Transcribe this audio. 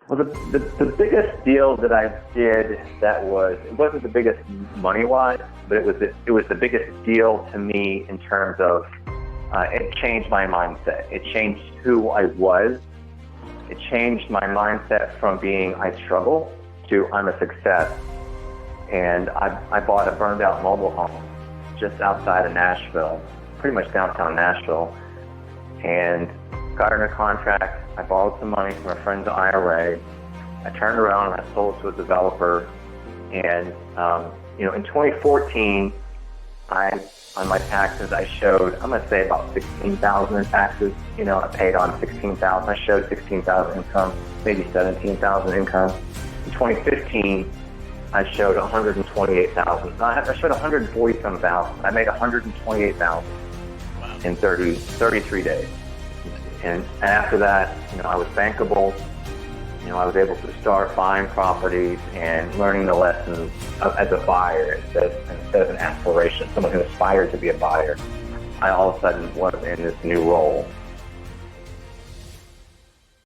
Well, the biggest deal that I did it wasn't the biggest money-wise, but it was the biggest deal to me in terms of it changed my mindset. It changed who I was. It changed my mindset from being I struggle to I'm a success. And I bought a burned-out mobile home just outside of Nashville, pretty much downtown Nashville, and got under contract. I borrowed some money from a friend's IRA. I turned around and I sold it to a developer. And in 2014, on my taxes, I showed, I'm going to say about $16,000 in taxes. I paid on $16,000. I showed $16,000 income, maybe $17,000 income. In 2015, I showed $128,000. I showed $140-some thousand. I made $128,000 in 33 days. And after that, I was bankable. I was able to start buying properties and learning the lessons as a buyer instead of an aspiration, someone who aspired to be a buyer. I all of a sudden was in this new role.